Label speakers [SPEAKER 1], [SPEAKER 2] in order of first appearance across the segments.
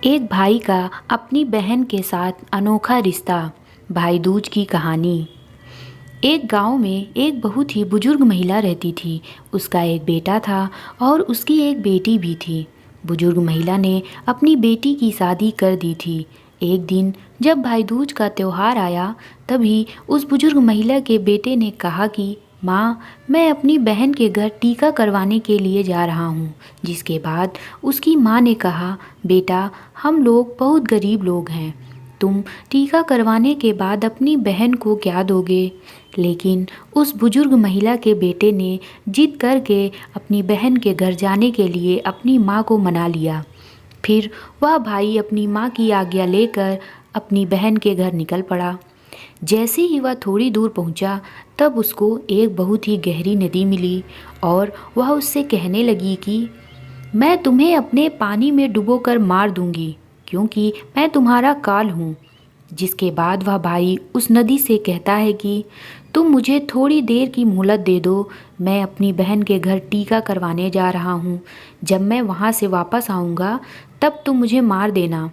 [SPEAKER 1] एक भाई का अपनी बहन के साथ अनोखा रिश्ता। भाई दूज की कहानी। एक गांव में एक बहुत ही बुजुर्ग महिला रहती थी। उसका एक बेटा था और उसकी एक बेटी भी थी। बुजुर्ग महिला ने अपनी बेटी की शादी कर दी थी। एक दिन जब भाई दूज का त्योहार आया, तभी उस बुजुर्ग महिला के बेटे ने कहा कि माँ, मैं अपनी बहन के घर टीका करवाने के लिए जा रहा हूँ। जिसके बाद उसकी माँ ने कहा, बेटा, हम लोग बहुत गरीब लोग हैं, तुम टीका करवाने के बाद अपनी बहन को क्या दोगे? लेकिन उस बुजुर्ग महिला के बेटे ने जिद करके अपनी बहन के घर जाने के लिए अपनी माँ को मना लिया। फिर वह भाई अपनी माँ की आज्ञा लेकर अपनी बहन के घर निकल पड़ा। जैसे ही वह थोड़ी दूर पहुंचा, तब उसको एक बहुत ही गहरी नदी मिली और वह उससे कहने लगी कि मैं तुम्हें अपने पानी में डुबोकर मार दूंगी, क्योंकि मैं तुम्हारा काल हूँ। जिसके बाद वह भाई उस नदी से कहता है कि तुम मुझे थोड़ी देर की मोहलत दे दो, मैं अपनी बहन के घर टीका करवाने जा रहा हूँ। जब मैं वहाँ से वापस आऊँगा, तब तुम मुझे मार देना।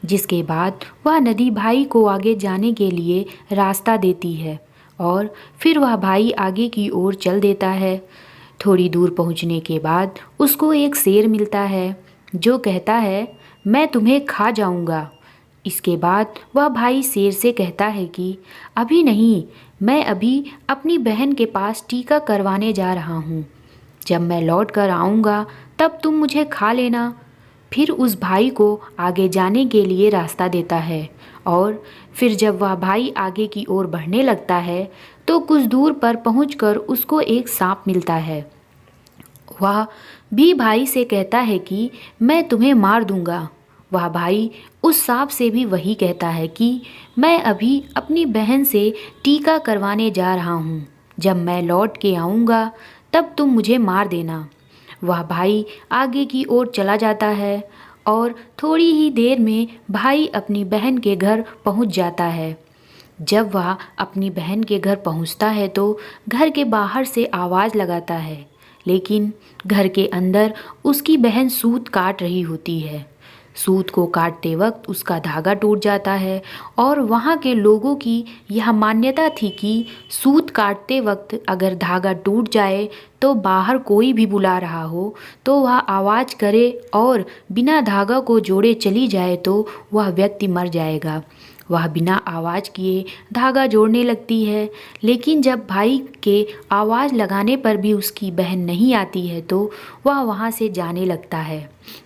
[SPEAKER 1] जिसके बाद वह नदी भाई को आगे जाने के लिए रास्ता देती है और फिर वह भाई आगे की ओर चल देता है। थोड़ी दूर पहुंचने के बाद उसको एक शेर मिलता है जो कहता है, मैं तुम्हें खा जाऊंगा। इसके बाद वह भाई शेर से कहता है कि अभी नहीं, मैं अभी अपनी बहन के पास टीका करवाने जा रहा हूँ। जब मैं लौट कर आऊँगा, तब तुम मुझे खा लेना। फिर उस भाई को आगे जाने के लिए रास्ता देता है और फिर जब वह भाई आगे की ओर बढ़ने लगता है, तो कुछ दूर पर पहुंचकर उसको एक सांप मिलता है। वह भी भाई से कहता है कि मैं तुम्हें मार दूंगा। वह भाई उस सांप से भी वही कहता है कि मैं अभी अपनी बहन से टीका करवाने जा रहा हूँ। जब मैं लौट के आऊँगा, तब तुम मुझे मार देना। वह भाई आगे की ओर चला जाता है और थोड़ी ही देर में भाई अपनी बहन के घर पहुँच जाता है। जब वह अपनी बहन के घर पहुँचता है, तो घर के बाहर से आवाज़ लगाता है, लेकिन घर के अंदर उसकी बहन सूत काट रही होती है। सूत को काटते वक्त उसका धागा टूट जाता है और वहाँ के लोगों की यह मान्यता थी कि सूत काटते वक्त अगर धागा टूट जाए, तो बाहर कोई भी बुला रहा हो तो वह आवाज़ करे और बिना धागा को जोड़े चली जाए तो वह व्यक्ति मर जाएगा। वह बिना आवाज़ किए धागा जोड़ने लगती है, लेकिन जब भाई के आवाज़ लगाने पर भी उसकी बहन नहीं आती है, तो वह वहाँ से जाने लगता है।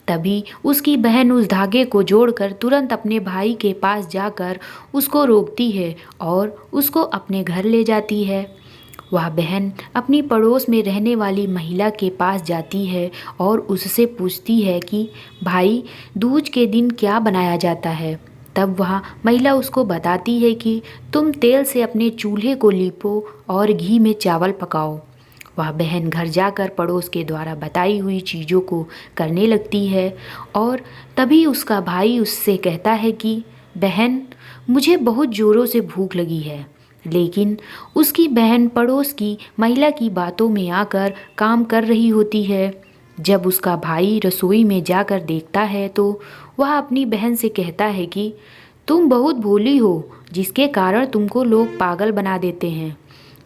[SPEAKER 1] तभी उसकी बहन उस धागे को जोड़कर तुरंत अपने भाई के पास जाकर उसको रोकती है और उसको अपने घर ले जाती है। वह बहन अपनी पड़ोस में रहने वाली महिला के पास जाती है और उससे पूछती है कि भाई, दूज के दिन क्या बनाया जाता है? तब वह महिला उसको बताती है कि तुम तेल से अपने चूल्हे को लीपो और घी में चावल पकाओ। वह बहन घर जाकर पड़ोस के द्वारा बताई हुई चीज़ों को करने लगती है और तभी उसका भाई उससे कहता है कि बहन, मुझे बहुत ज़ोरों से भूख लगी है। लेकिन उसकी बहन पड़ोस की महिला की बातों में आकर काम कर रही होती है। जब उसका भाई रसोई में जाकर देखता है, तो वह अपनी बहन से कहता है कि तुम बहुत भोली हो, जिसके कारण तुमको लोग पागल बना देते हैं।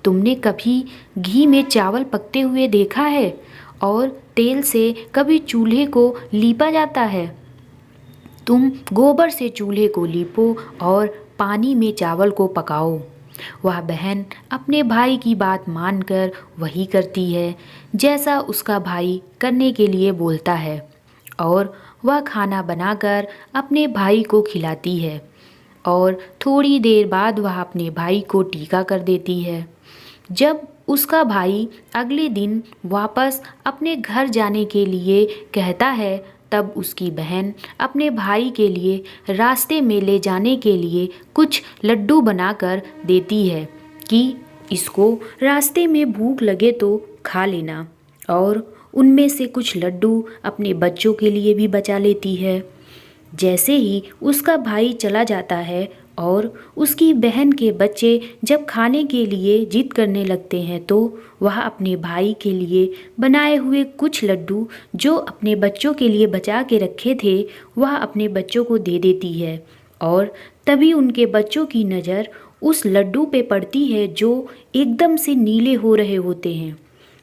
[SPEAKER 1] तुमने कभी घी में चावल पकते हुए देखा है? और तेल से कभी चूल्हे को लीपा जाता है? तुम गोबर से चूल्हे को लीपो और पानी में चावल को पकाओ। वह बहन अपने भाई की बात मानकर वही करती है जैसा उसका भाई करने के लिए बोलता है और वह खाना बनाकर अपने भाई को खिलाती है और थोड़ी देर बाद वह अपने भाई को टीका कर देती है। जब उसका भाई अगले दिन वापस अपने घर जाने के लिए कहता है, तब उसकी बहन अपने भाई के लिए रास्ते में ले जाने के लिए कुछ लड्डू बनाकर देती है कि इसको रास्ते में भूख लगे तो खा लेना, और उनमें से कुछ लड्डू अपने बच्चों के लिए भी बचा लेती है। जैसे ही उसका भाई चला जाता है, और उसकी बहन के बच्चे जब खाने के लिए जिद करने लगते हैं तो वह अपने भाई के लिए बनाए हुए कुछ लड्डू जो अपने बच्चों के लिए बचा के रखे थे वह अपने बच्चों को दे देती है। और तभी उनके बच्चों की नज़र उस लड्डू पे पड़ती है जो एकदम से नीले हो रहे होते हैं।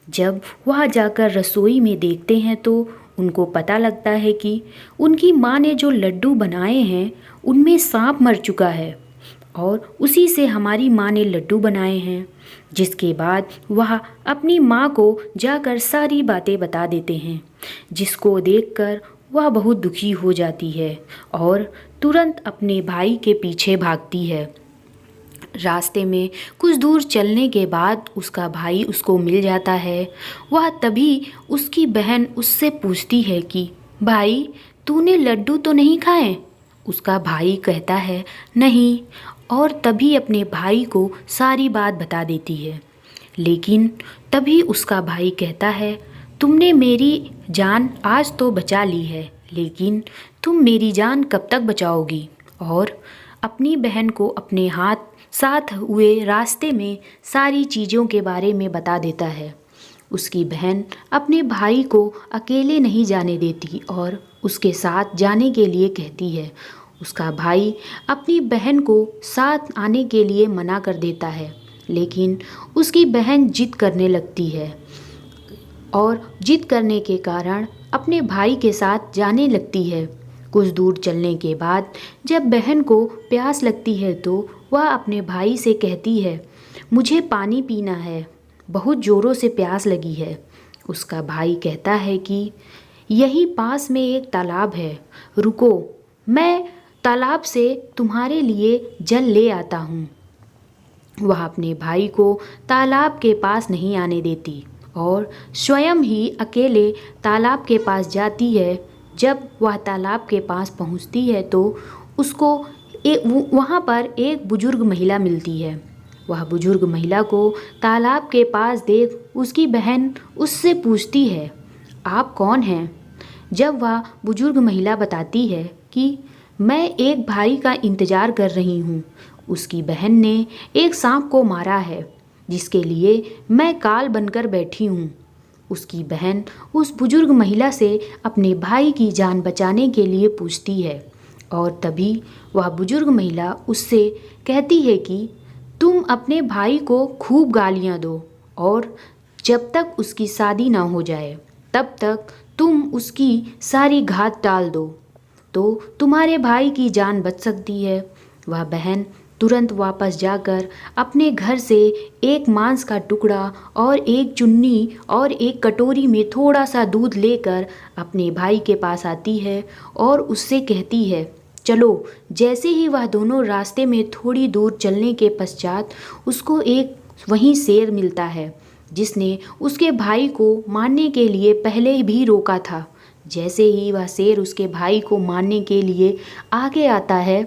[SPEAKER 1] जब वह जाकर रसोई में देखते हैं तो उनको पता लगता है कि उनकी माँ ने जो लड्डू बनाए हैं उनमें सांप मर चुका है और उसी से हमारी माँ ने लड्डू बनाए हैं। जिसके बाद वह अपनी माँ को जाकर सारी बातें बता देते हैं, जिसको देखकर वह बहुत दुखी हो जाती है और तुरंत अपने भाई के पीछे भागती है। रास्ते में कुछ दूर चलने के बाद उसका भाई उसको मिल जाता है। वह तभी उसकी बहन उससे पूछती है कि भाई तूने लड्डू तो नहीं खाए? उसका भाई कहता है नहीं, और तभी अपने भाई को सारी बात बता देती है। लेकिन तभी उसका भाई कहता है तुमने मेरी जान आज तो बचा ली है, लेकिन तुम मेरी जान कब तक बचाओगी? और अपनी बहन को अपने साथ हुए रास्ते में सारी चीज़ों के बारे में बता देता है। उसकी बहन अपने भाई को अकेले नहीं जाने देती और उसके साथ जाने के लिए कहती है। उसका भाई अपनी बहन को साथ आने के लिए मना कर देता है, लेकिन उसकी बहन जिद करने लगती है और जिद करने के कारण अपने भाई के साथ जाने लगती है। कुछ दूर चलने के बाद जब बहन को प्यास लगती है तो वह अपने भाई से कहती है मुझे पानी पीना है, बहुत ज़ोरों से प्यास लगी है। उसका भाई कहता है कि यहीं पास में एक तालाब है, रुको मैं तालाब से तुम्हारे लिए जल ले आता हूँ। वह अपने भाई को तालाब के पास नहीं आने देती और स्वयं ही अकेले तालाब के पास जाती है। जब वह तालाब के पास पहुँचती है तो उसको वहाँ पर एक बुजुर्ग महिला मिलती है। वह बुजुर्ग महिला को तालाब के पास देख उसकी बहन उससे पूछती है आप कौन हैं? जब वह बुजुर्ग महिला बताती है कि मैं एक भाई का इंतज़ार कर रही हूँ, उसकी बहन ने एक सांप को मारा है जिसके लिए मैं काल बनकर बैठी हूँ। उसकी बहन उस बुजुर्ग महिला से अपने भाई की जान बचाने के लिए पूछती है और तभी वह बुजुर्ग महिला उससे कहती है कि तुम अपने भाई को खूब गालियाँ दो और जब तक उसकी शादी ना हो जाए तब तक तुम उसकी सारी घात टाल दो तो तुम्हारे भाई की जान बच सकती है। वह बहन तुरंत वापस जाकर अपने घर से एक मांस का टुकड़ा और एक चुन्नी और एक कटोरी में थोड़ा सा दूध लेकर अपने भाई के पास आती है और उससे कहती है चलो। जैसे ही वह दोनों रास्ते में थोड़ी दूर चलने के पश्चात उसको एक वहीं शेर मिलता है जिसने उसके भाई को मारने के लिए पहले भी रोका था। जैसे ही वह शेर उसके भाई को मारने के लिए आगे आता है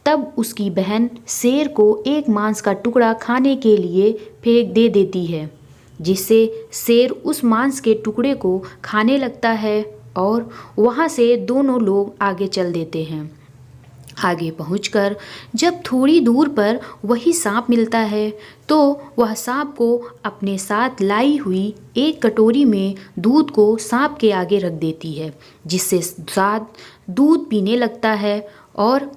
[SPEAKER 1] तब उसकी बहन शेर को एक मांस का टुकड़ा खाने के लिए फेंक दे देती है, जिससे शेर उस मांस के टुकड़े को खाने लगता है और वहाँ से दोनों लोग आगे चल देते हैं। आगे पहुंचकर जब थोड़ी दूर पर वही सांप मिलता है तो वह सांप को अपने साथ लाई हुई एक कटोरी में दूध को सांप के आगे रख देती है, जिससे सांप दूध पीने लगता है और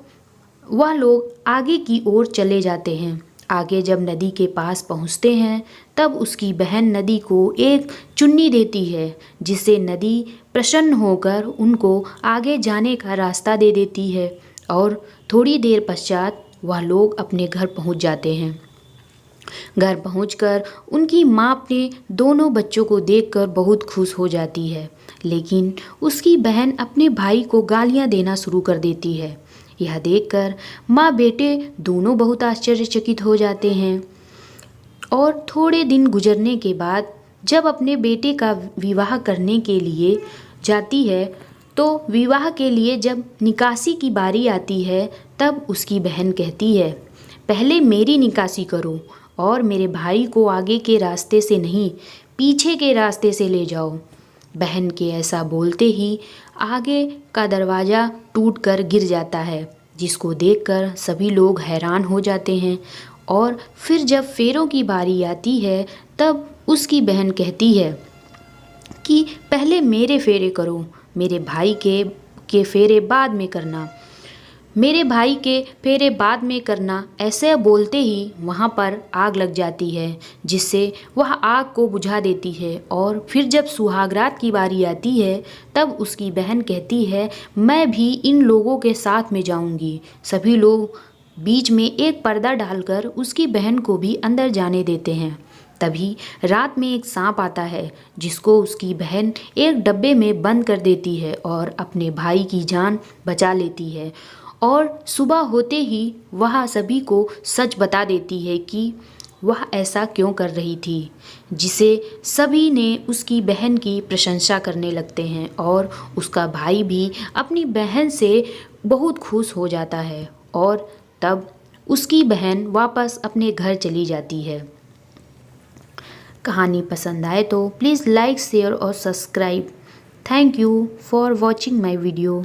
[SPEAKER 1] वह लोग आगे की ओर चले जाते हैं। आगे जब नदी के पास पहुंचते हैं तब उसकी बहन नदी को एक चुन्नी देती है, जिससे नदी प्रसन्न होकर उनको आगे जाने का रास्ता दे देती है और थोड़ी देर पश्चात वह लोग अपने घर पहुंच जाते हैं। घर पहुंचकर उनकी माँ अपने दोनों बच्चों को देखकर बहुत खुश हो जाती है, लेकिन उसकी बहन अपने भाई को गालियाँ देना शुरू कर देती है। यह देखकर माँ बेटे दोनों बहुत आश्चर्यचकित हो जाते हैं और थोड़े दिन गुजरने के बाद जब अपने बेटे का विवाह करने के लिए जाती है तो विवाह के लिए जब निकासी की बारी आती है तब उसकी बहन कहती है पहले मेरी निकासी करो और मेरे भाई को आगे के रास्ते से नहीं पीछे के रास्ते से ले जाओ। बहन के ऐसा बोलते ही आगे का दरवाज़ा टूटकर गिर जाता है, जिसको देखकर सभी लोग हैरान हो जाते हैं। और फिर जब फेरों की बारी आती है तब उसकी बहन कहती है कि पहले मेरे फेरे करो, मेरे भाई के फेरे बाद में करना, मेरे भाई के फेरे बाद में करना। ऐसे बोलते ही वहाँ पर आग लग जाती है, जिससे वह आग को बुझा देती है। और फिर जब सुहागरात की बारी आती है तब उसकी बहन कहती है मैं भी इन लोगों के साथ में जाऊंगी। सभी लोग बीच में एक पर्दा डालकर उसकी बहन को भी अंदर जाने देते हैं। तभी रात में एक सांप आता है, जिसको उसकी बहन एक डब्बे में बंद कर देती है और अपने भाई की जान बचा लेती है। और सुबह होते ही वह सभी को सच बता देती है कि वह ऐसा क्यों कर रही थी, जिसे सभी ने उसकी बहन की प्रशंसा करने लगते हैं। और उसका भाई भी अपनी बहन से बहुत खुश हो जाता है और तब उसकी बहन वापस अपने घर चली जाती है। कहानी पसंद आए तो प्लीज़ लाइक शेयर और subscribe. Thank you for watching my video.